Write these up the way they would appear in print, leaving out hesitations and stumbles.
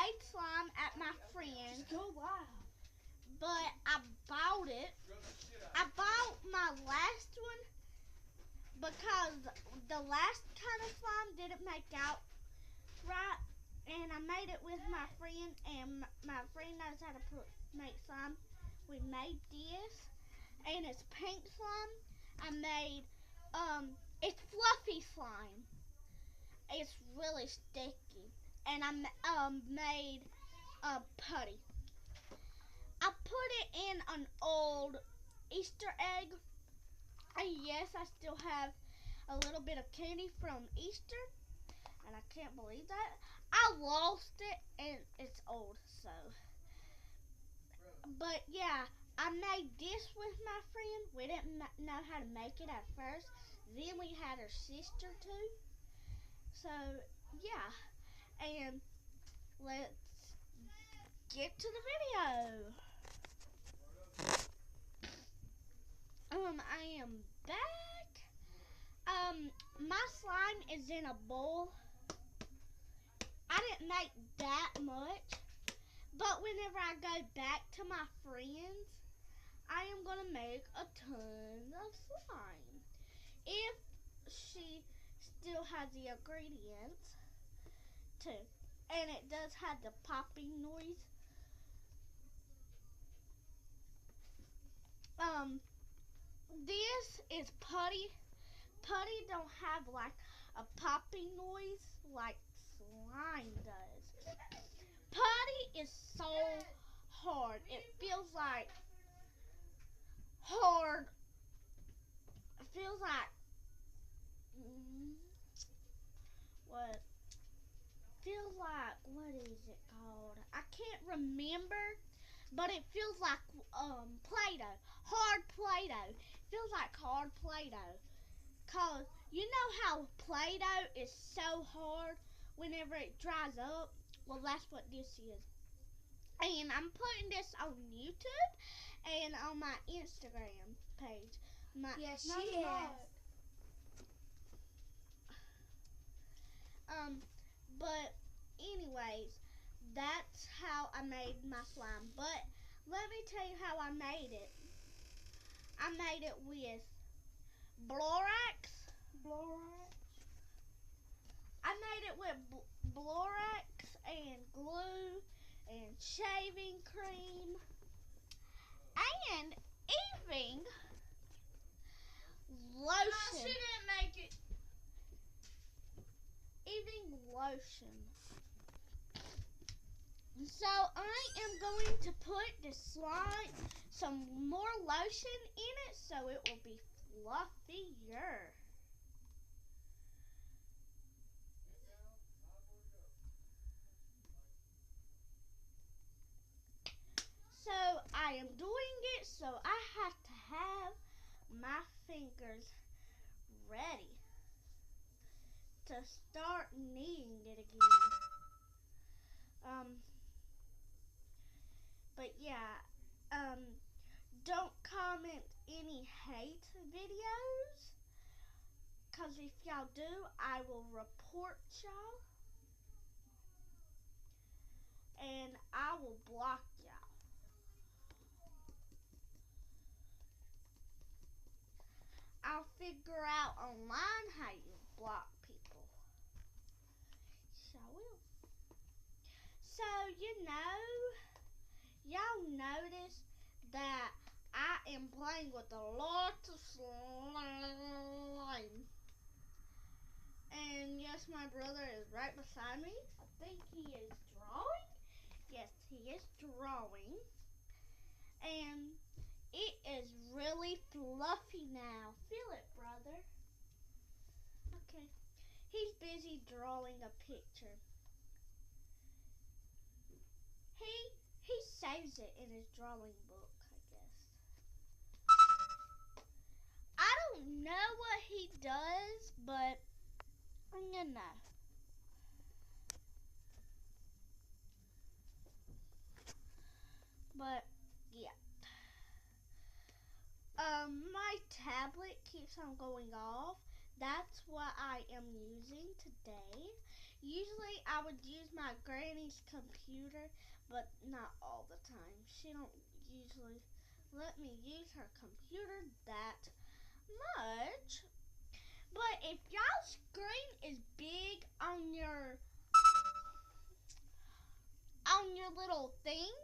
made slime at my friend's. Just go loud. But I bought it. I bought my last one because the last kind of slime didn't make out right, and I made it with my friend, and my friend knows how to make slime. We made this, and it's pink slime. I made it's fluffy slime. It's really sticky, and I made a putty. I put it in an old Easter egg. And yes, I still have a little bit of candy from Easter, and I can't believe that. I lost it, and it's old, so. But yeah, I made this with my friend. We didn't know how to make it at first. Then we had her sister too. So yeah, and let's get to the video. I am back. My slime is in a bowl. I didn't make that much, but whenever I go back to my friends, I am gonna make a ton of slime. If she still has the ingredients too. And it does have the popping noise. This is putty. Putty don't have like a popping noise like slime does. Putty is so hard. It feels like hard. It feels like what? Feels like, what is it called? I can't remember, but it feels like Play-Doh, hard Play-Doh. It feels like hard Play-Doh. Cause you know how Play-Doh is so hard whenever it dries up? Well, that's what this is. And I'm putting this on YouTube and on my Instagram page. Yes, she has. But anyways, that's how I made my slime. But let me tell you how I made it. I made it with Borax. I made it with Borax and glue and shaving cream and even lotion. She didn't make it. Even lotion. So I am going to put the slime, some more lotion in it so it will be fluffier. So I am doing it, so I have to have my fingers ready to start kneading it again. But yeah, don't comment any hate videos, cause if y'all do, I will report y'all, and I will block y'all. I'll figure out online how you block people. So I will. So, y'all notice that I am playing with a lot of slime. And yes, my brother is right beside me. I think he is drawing. Yes, he is drawing. And it is really fluffy now. Feel it, brother. Okay. He's busy drawing a picture. He saves it in his drawing book, I guess. I don't know what he does, but I'm gonna know. But yeah. My tablet keeps on going off. That's what I am using today. Usually I would use my granny's computer, but not all the time. She don't usually let me use her computer that much. But if y'all's screen is big on your little thing,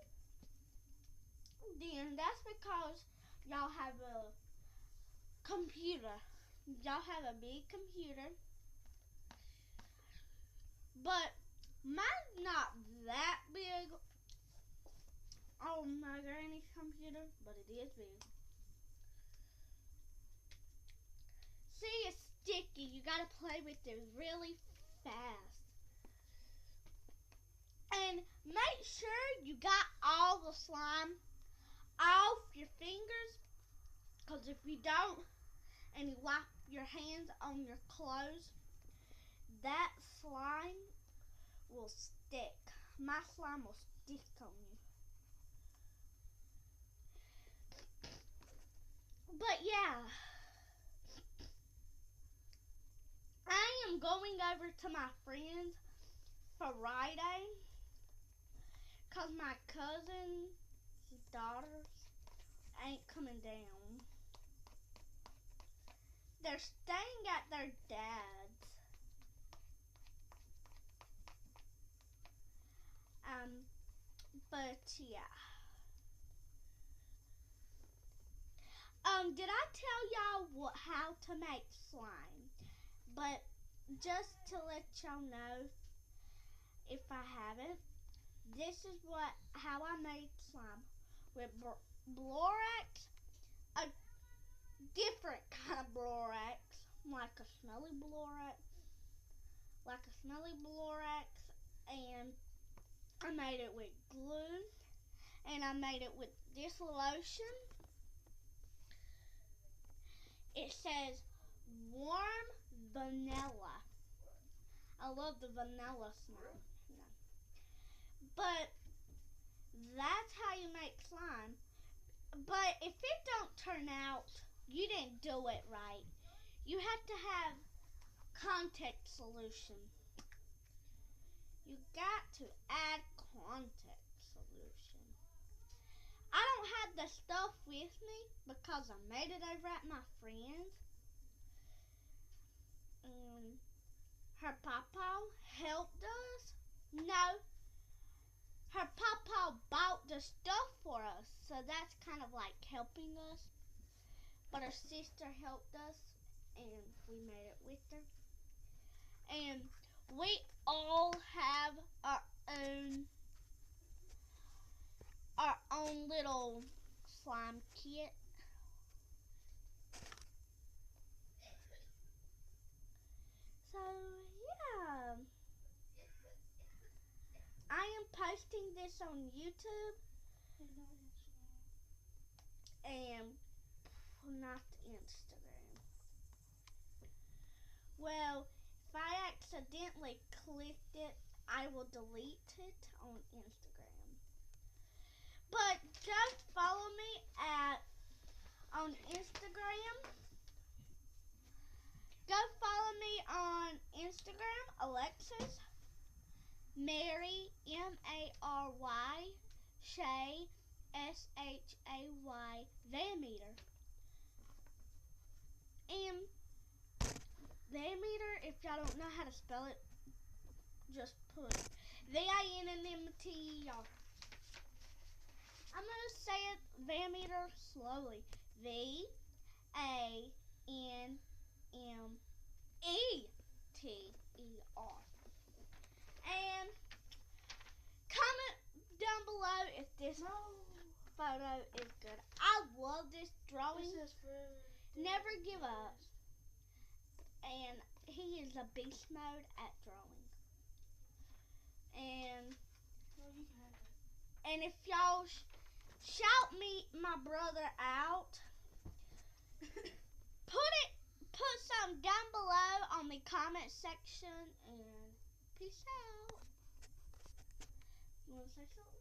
then that's because y'all have a computer. Y'all have a big computer. But mine's not that big on my granny's computer, but it is big. See, it's sticky. You gotta play with it really fast. And make sure you got all the slime off your fingers, because if you don't and you wipe your hands on your clothes, that slime will stick. My slime will stick on you. But yeah, I am going over to my friend's Friday because my cousin's daughters ain't coming down. They're staying at their dad's. But yeah. Did I tell y'all how to make slime? But just to let y'all know, if I haven't, this is how I made slime with borax, a different kind of borax, like a smelly borax, and I made it with glue, and I made it with this lotion. It says warm vanilla. I love the vanilla smell. No. But that's how you make slime. But if it don't turn out, you didn't do it right. You have to have contact solution. You got to add contact solution. I don't have the stuff with me because I made it over at my friend's. Her papa helped us. No, her papa bought the stuff for us, so that's kind of like helping us. But her sister helped us, and we made it with her. And we all have our own little slime kit. So yeah, I am posting this on YouTube and not Instagram. Well, if I accidentally clicked it, I will delete it on Instagram. But just follow me on Instagram. Go follow me on Instagram, Alexis Mary Mary Shay Shay Van Meter. And Van Meter, if y'all don't know how to spell it, just put VANMTER. I'm gonna say it Van Meter slowly. VANMETER. And comment down below if this photo is good. I love this drawing. Never give up. And he is a beast mode at drawing. And if y'all shout me, my brother, out, put some down below on the comment section, and peace out. You want to say something?